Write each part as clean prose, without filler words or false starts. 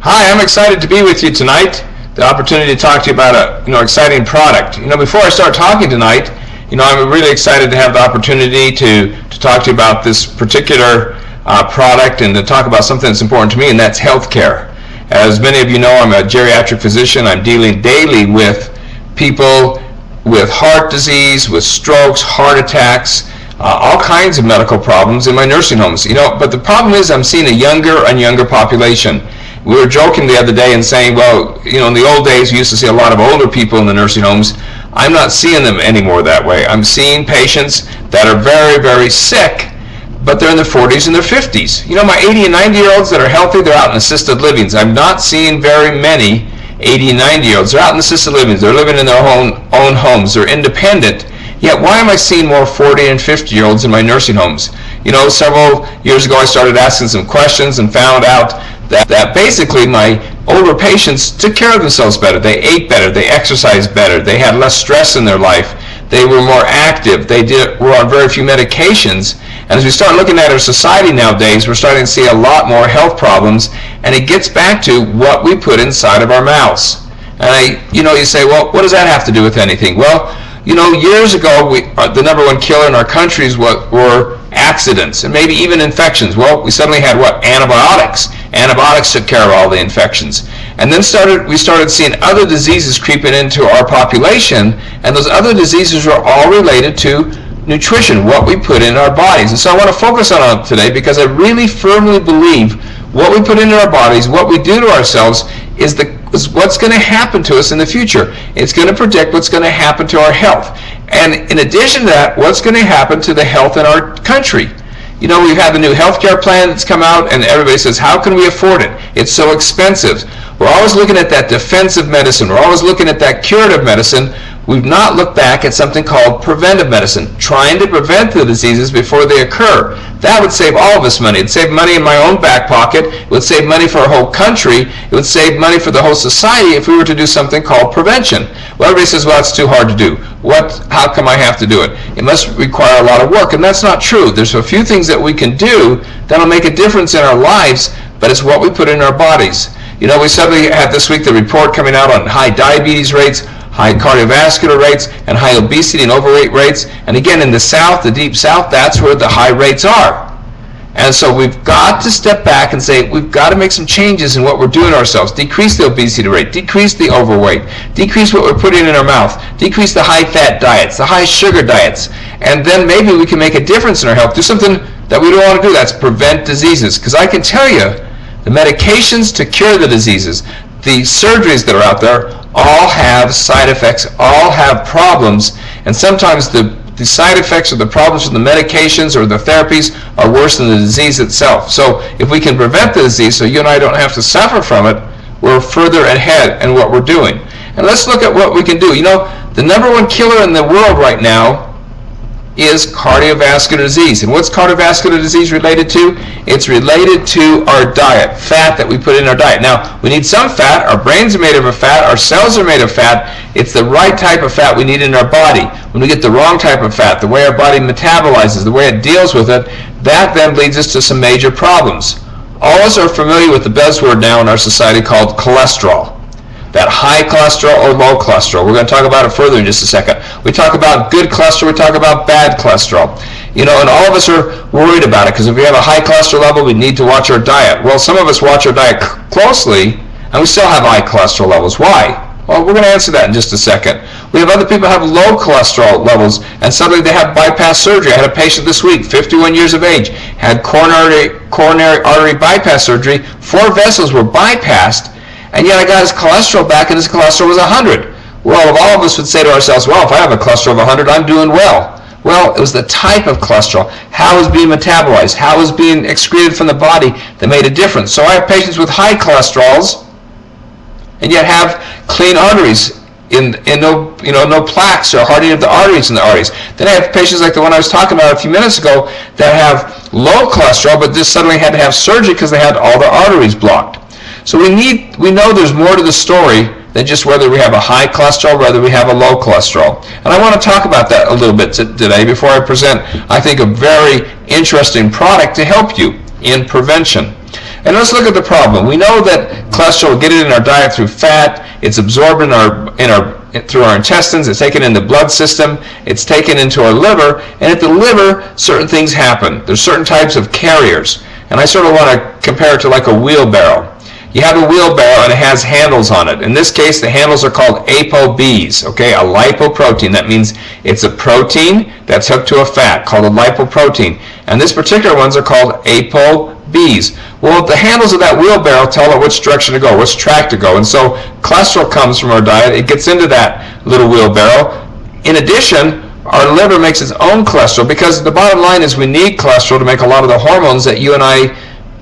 Hi, I'm excited to be with you tonight. The opportunity to talk to you about a exciting product. Before I start talking tonight, I'm really excited to have the opportunity to talk to you about this particular product and to talk about something that's important to me, and that's healthcare. As many of you know, I'm a geriatric physician. I'm dealing daily with people with heart disease, with strokes, heart attacks, all kinds of medical problems in my nursing homes. But the problem is I'm seeing a younger and younger population. We were joking the other day and saying, well, in the old days we used to see a lot of older people in the nursing homes. I'm not seeing them anymore that way. I'm seeing patients that are very, very sick, but they're in their 40s and their 50s. My 80 and 90-year-olds that are healthy, they're out in assisted livings. I'm not seeing very many 80 and 90-year-olds. They're out in assisted livings. They're living in their own homes. They're independent. Yet why am I seeing more 40 and 50-year-olds in my nursing homes? Several years ago I started asking some questions and found out that basically my older patients took care of themselves better. They ate better. They exercised better. They had less stress in their life. They were more active. They were on very few medications. And as we start looking at our society nowadays, we're starting to see a lot more health problems, and it gets back to what we put inside of our mouths. And you say, well, what does that have to do with anything? Well, years ago, the number one killer in our country were accidents and maybe even infections. Well, we suddenly had antibiotics. Antibiotics took care of all the infections. And then we started seeing other diseases creeping into our population, and those other diseases were all related to nutrition, what we put in our bodies. And so I want to focus on it today because I really firmly believe what we put into our bodies, what we do to ourselves, is what's going to happen to us in the future. It's going to predict what's going to happen to our health. And in addition to that, what's going to happen to the health in our country. We've had the new healthcare plan that's come out, and everybody says, how can we afford it? It's so expensive. We're always looking at that defensive medicine. We're always looking at that curative medicine. We've not looked back at something called preventive medicine, trying to prevent the diseases before they occur. That would save all of us money. It'd save money in my own back pocket. It would save money for our whole country. It would save money for the whole society if we were to do something called prevention. Well, everybody says, well, it's too hard to do. How come I have to do it? It must require a lot of work, and that's not true. There's a few things that we can do that'll make a difference in our lives, but it's what we put in our bodies. We suddenly had this week the report coming out on high diabetes rates, high cardiovascular rates, and high obesity and overweight rates. And again, in the South, the deep South, that's where the high rates are. And so we've got to step back and say, we've got to make some changes in what we're doing ourselves. Decrease the obesity rate, decrease the overweight, decrease what we're putting in our mouth, decrease the high-fat diets, the high-sugar diets, and then maybe we can make a difference in our health. Do something that we don't want to do. That's prevent diseases. Because I can tell you, the medications to cure the diseases, the surgeries that are out there, all have side effects, all have problems, and sometimes the side effects or the problems from the medications or the therapies are worse than the disease itself. So if we can prevent the disease so you and I don't have to suffer from it, we're further ahead in what we're doing. And let's look at what we can do. The number one killer in the world right now is cardiovascular disease. And what's cardiovascular disease related to? It's related to our diet, fat that we put in our diet. Now, we need some fat. Our brains are made of fat. Our cells are made of fat. It's the right type of fat we need in our body. When we get the wrong type of fat, the way our body metabolizes, the way it deals with it, that then leads us to some major problems. All of us are familiar with the buzzword now in our society called cholesterol. That high cholesterol or low cholesterol. We're going to talk about it further in just a second. We talk about good cholesterol, we talk about bad cholesterol. And all of us are worried about it because if we have a high cholesterol level, we need to watch our diet. Well, some of us watch our diet closely, and we still have high cholesterol levels. Why? Well, we're going to answer that in just a second. We have other people who have low cholesterol levels, and suddenly they have bypass surgery. I had a patient this week, 51 years of age, had coronary artery bypass surgery. 4 vessels were bypassed, and yet I got his cholesterol back, and his cholesterol was 100. Well, if all of us would say to ourselves, well, if I have a cholesterol of 100, I'm doing well. Well, it was the type of cholesterol, how it was being metabolized, how it was being excreted from the body that made a difference. So I have patients with high cholesterols, and yet have clean arteries, and no plaques or hardening of the arteries in the arteries. Then I have patients like the one I was talking about a few minutes ago that have low cholesterol, but just suddenly had to have surgery because they had all the arteries blocked. So we know there's more to the story than just whether we have a high cholesterol, whether we have a low cholesterol. And I want to talk about that a little bit today before I present, I think, a very interesting product to help you in prevention. And let's look at the problem. We know that cholesterol, get it in our diet through fat, it's absorbed through our intestines, it's taken in the blood system, it's taken into our liver, and at the liver, certain things happen. There's certain types of carriers. And I sort of want to compare it to like a wheelbarrow. You have a wheelbarrow and it has handles on it. In this case, the handles are called ApoBs, okay, a lipoprotein. That means it's a protein that's hooked to a fat called a lipoprotein. And this particular ones are called ApoBs. Well, the handles of that wheelbarrow tell it which direction to go, which track to go. And so cholesterol comes from our diet. It gets into that little wheelbarrow. In addition, our liver makes its own cholesterol, because the bottom line is we need cholesterol to make a lot of the hormones that you and I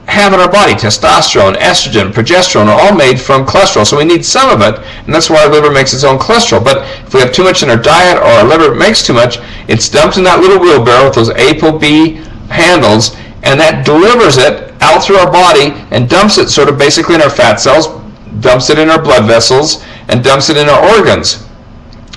have in our body. Testosterone, estrogen, progesterone are all made from cholesterol. So we need some of it, and that's why our liver makes its own cholesterol. But if we have too much in our diet, or our liver makes too much, it's dumped in that little wheelbarrow with those ApoB handles, and that delivers it out through our body and dumps it sort of basically in our fat cells, dumps it in our blood vessels, and dumps it in our organs.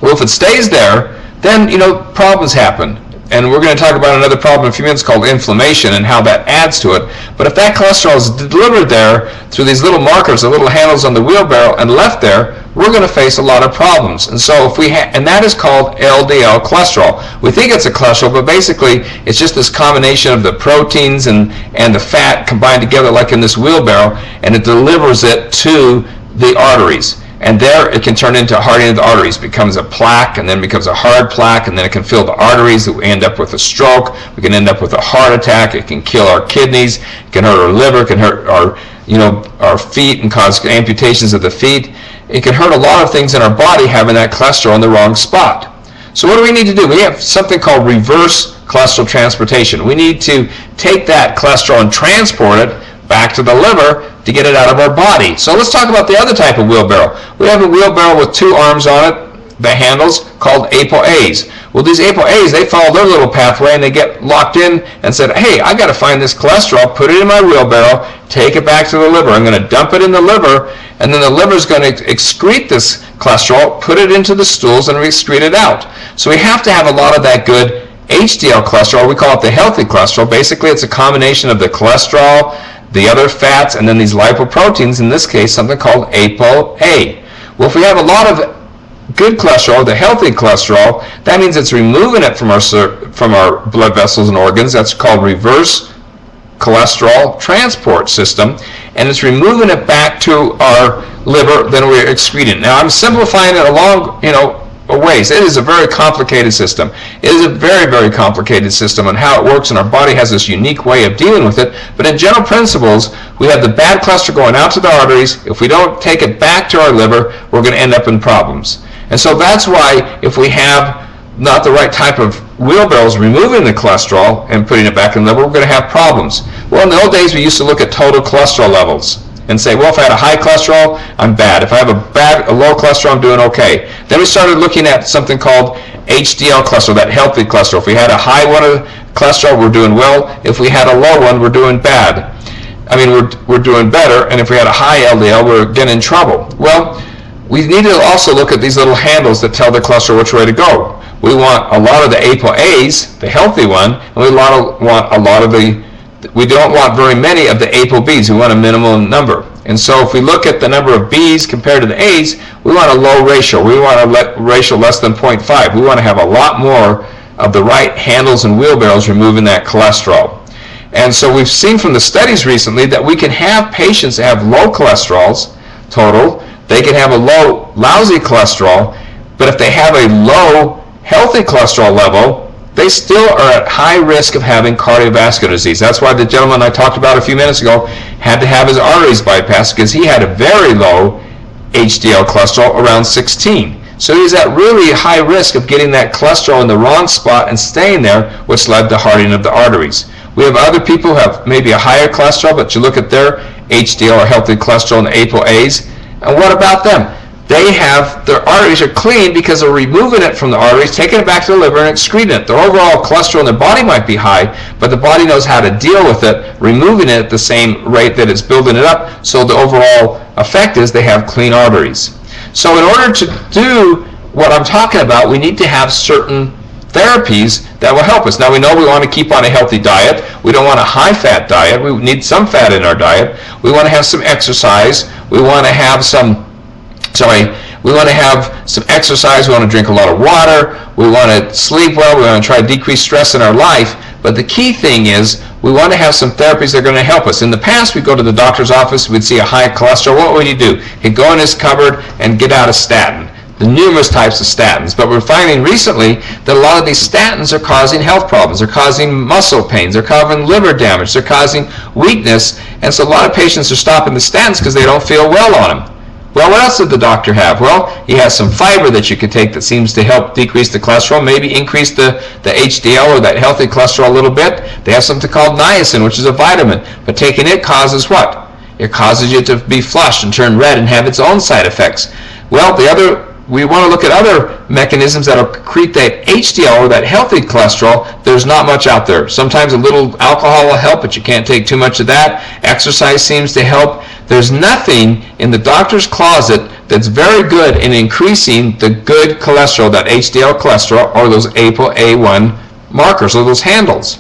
Well, if it stays there, then, problems happen. And we're going to talk about another problem in a few minutes called inflammation and how that adds to it. But if that cholesterol is delivered there through these little markers, the little handles on the wheelbarrow, and left there, we're going to face a lot of problems. And so and that is called LDL cholesterol. We think it's a cholesterol, but basically it's just this combination of the proteins and the fat combined together like in this wheelbarrow, and it delivers it to the arteries. And there it can turn into hardening of the arteries, becomes a plaque, and then becomes a hard plaque, and then it can fill the arteries. We end up with a stroke. We can end up with a heart attack. It can kill our kidneys. It can hurt our liver. It can hurt our feet and cause amputations of the feet. It can hurt a lot of things in our body having that cholesterol in the wrong spot. So what do we need to do? We have something called reverse cholesterol transportation. We need to take that cholesterol and transport it back to the liver to get it out of our body. So let's talk about the other type of wheelbarrow. We have a wheelbarrow with two arms on it, the handles, called ApoAs. Well, these ApoAs, they follow their little pathway and they get locked in and said, hey, I got to find this cholesterol, put it in my wheelbarrow, take it back to the liver. I'm going to dump it in the liver, and then the liver is going to excrete this cholesterol, put it into the stools, and excrete it out. So we have to have a lot of that good HDL cholesterol. We call it the healthy cholesterol. Basically, it's a combination of the cholesterol, the other fats, and then these lipoproteins, in this case, something called ApoA. Well, if we have a lot of good cholesterol, the healthy cholesterol, that means it's removing it from our blood vessels and organs. That's called reverse cholesterol transport system, and it's removing it back to our liver, then we're excreting it. Now, I'm simplifying it along, ways. It is a very complicated system. It is a very, very complicated system on how it works, and our body has this unique way of dealing with it. But in general principles, we have the bad cholesterol going out to the arteries. If we don't take it back to our liver, we're going to end up in problems. And so that's why if we have not the right type of wheelbarrows removing the cholesterol and putting it back in the liver, we're going to have problems. Well, in the old days, we used to look at total cholesterol levels and say, well, if I had a high cholesterol, I'm bad. If I have a low cholesterol, I'm doing okay. Then we started looking at something called HDL cholesterol, that healthy cholesterol. If we had a high one of cholesterol, we're doing well. If we had a low one, we're doing bad. We're doing better. And if we had a high LDL, we're getting in trouble. Well, we need to also look at these little handles that tell the cholesterol which way to go. We want a lot of the ApoAs, the healthy one, and we don't want very many of the ApoBs. We want a minimum number. And so if we look at the number of Bs compared to the As, we want a low ratio. We want a ratio less than 0.5. We want to have a lot more of the right handles and wheelbarrows removing that cholesterol. And so we've seen from the studies recently that we can have patients that have low cholesterols total. They can have a low lousy cholesterol, but if they have a low healthy cholesterol level, they still are at high risk of having cardiovascular disease. That's why the gentleman I talked about a few minutes ago had to have his arteries bypassed, because he had a very low HDL cholesterol, around 16. So he's at really high risk of getting that cholesterol in the wrong spot and staying there, which led to hardening of the arteries. We have other people who have maybe a higher cholesterol, but you look at their HDL or healthy cholesterol and the ApoAs, and what about them? Their arteries are clean because they're removing it from the arteries, taking it back to the liver, and excreting it. Their overall cholesterol in their body might be high, but the body knows how to deal with it, removing it at the same rate that it's building it up, so the overall effect is they have clean arteries. So in order to do what I'm talking about, we need to have certain therapies that will help us. Now we know we want to keep on a healthy diet. We don't want a high-fat diet. We need some fat in our diet. We want to have some exercise. We want to have some exercise. We want to drink a lot of water. We want to sleep well. We want to try to decrease stress in our life. But the key thing is we want to have some therapies that are going to help us. In the past, we'd go to the doctor's office, we'd see a high cholesterol. What would he do? He'd go in his cupboard and get out a statin, the numerous types of statins. But we're finding recently that a lot of these statins are causing health problems. They're causing muscle pains. They're causing liver damage. They're causing weakness. And so a lot of patients are stopping the statins because they don't feel well on them. Well, what else did the doctor have? Well, he has some fiber that you can take that seems to help decrease the cholesterol, maybe increase the HDL or that healthy cholesterol a little bit. They have something called niacin, which is a vitamin. But taking it causes what? It causes you to be flushed and turn red and have its own side effects. Well, we want to look at other mechanisms that will create that HDL or that healthy cholesterol. There's not much out there. Sometimes a little alcohol will help, but you can't take too much of that. Exercise seems to help. There's nothing in the doctor's closet that's very good in increasing the good cholesterol, that HDL cholesterol, or those ApoA1 markers, or those handles.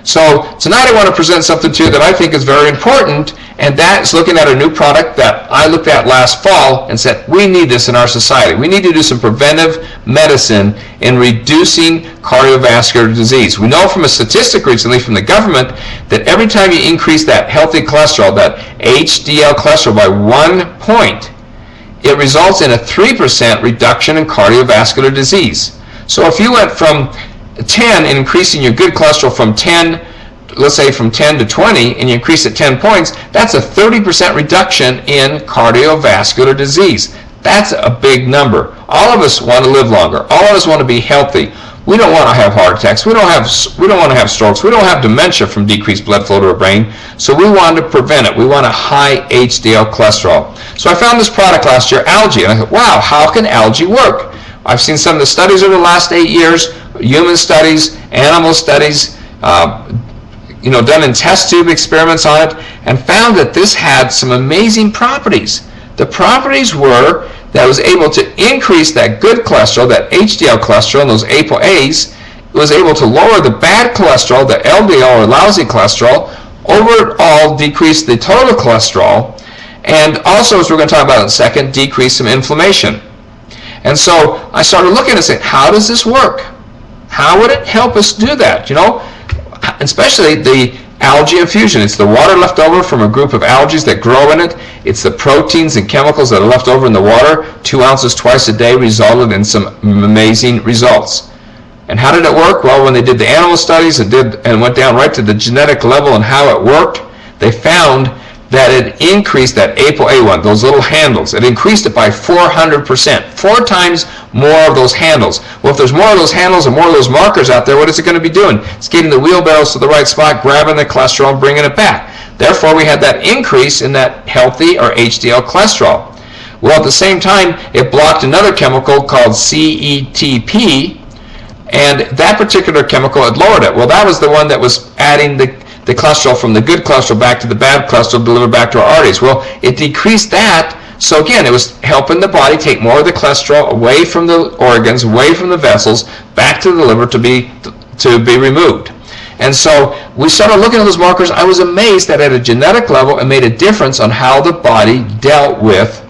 So tonight I want to present something to you that I think is very important, and that's looking at a new product that I looked at last fall and said, we need this in our society. We need to do some preventive medicine in reducing cardiovascular disease. We know from a statistic recently from the government that every time you increase that healthy cholesterol, that HDL cholesterol, by 1 point, it results in a 3% reduction in cardiovascular disease. So if you went from 10 in increasing your good cholesterol from 10, let's say from 10 to 20, and you increase it 10 points, that's a 30% reduction in cardiovascular disease. That's a big number. All of us want to live longer. All of us want to be healthy. We don't want to have heart attacks. We don't want to have strokes. We don't have dementia from decreased blood flow to our brain. So we want to prevent it. We want a high HDL cholesterol. So I found this product last year, algae, and I thought, wow, how can algae work? I've seen some of the studies over the last 8 years, human studies, animal studies, done in test tube experiments on it, and found that this had some amazing properties. The properties were that it was able to increase that good cholesterol, that HDL cholesterol, and those ApoAs. It was able to lower the bad cholesterol, the LDL or lousy cholesterol, overall decrease the total cholesterol, and also, as we're going to talk about in a second, decrease some inflammation. And so I started looking and saying, how does this work? How would it help us do that? Especially the algae infusion. It's the water left over from a group of algae that grow in it. It's the proteins and chemicals that are left over in the water. 2 ounces twice a day resulted in some amazing results. And how did it work? Well, when they did the animal studies, and went down right to the genetic level and how it worked, they found that it increased that ApoA1, those little handles. It increased it by 400%, 4 times more of those handles. Well, if there's more of those handles and more of those markers out there, what is it going to be doing? It's getting the wheelbarrows to the right spot, grabbing the cholesterol and bringing it back. Therefore, we had that increase in that healthy or HDL cholesterol. Well, at the same time, it blocked another chemical called CETP, and that particular chemical had lowered it. Well, that was the one that was adding the cholesterol from the good cholesterol back to the bad cholesterol delivered back to our arteries. Well, it decreased that. So again, it was helping the body take more of the cholesterol away from the organs, away from the vessels, back to the liver to be removed. And so we started looking at those markers. I was amazed that at a genetic level, it made a difference on how the body dealt with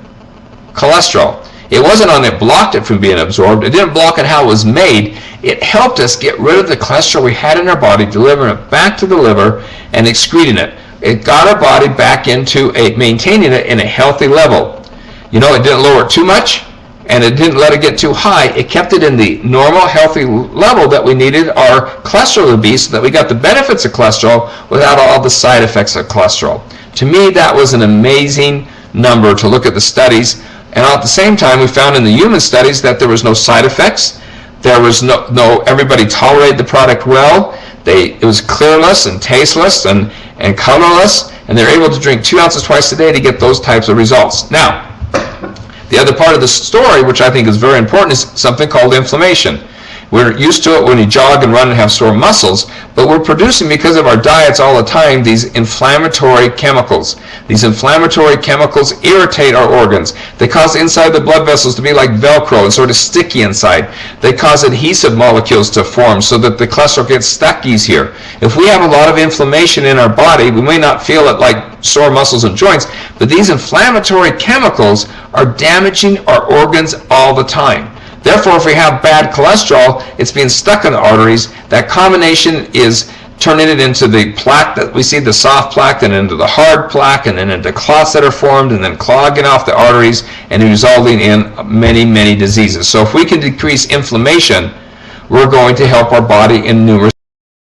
cholesterol. It wasn't on it blocked it from being absorbed. It didn't block it how it was made. It helped us get rid of the cholesterol we had in our body, delivering it back to the liver and excreting it. It got our body back into maintaining it in a healthy level. It didn't lower it too much, and it didn't let it get too high. It kept it in the normal, healthy level that we needed our cholesterol to be, so that we got the benefits of cholesterol without all the side effects of cholesterol. To me, that was an amazing number to look at the studies. And at the same time, we found in the human studies that there was no side effects. There was no everybody tolerated the product well. It was clearless and tasteless and colorless, and they're able to drink 2 ounces twice a day to get those types of results. Now, the other part of the story, which I think is very important, is something called inflammation. We're used to it when you jog and run and have sore muscles, but we're producing, because of our diets all the time, these inflammatory chemicals. These inflammatory chemicals irritate our organs. They cause inside the blood vessels to be like Velcro and sort of sticky inside. They cause adhesive molecules to form so that the cholesterol gets stuck easier. If we have a lot of inflammation in our body, we may not feel it like sore muscles and joints, but these inflammatory chemicals are damaging our organs all the time. Therefore, if we have bad cholesterol, it's being stuck in the arteries. That combination is turning it into the plaque that we see, the soft plaque, and into the hard plaque, and then into clots that are formed, and then clogging off the arteries and resulting in many, many diseases. So if we can decrease inflammation, we're going to help our body in numerous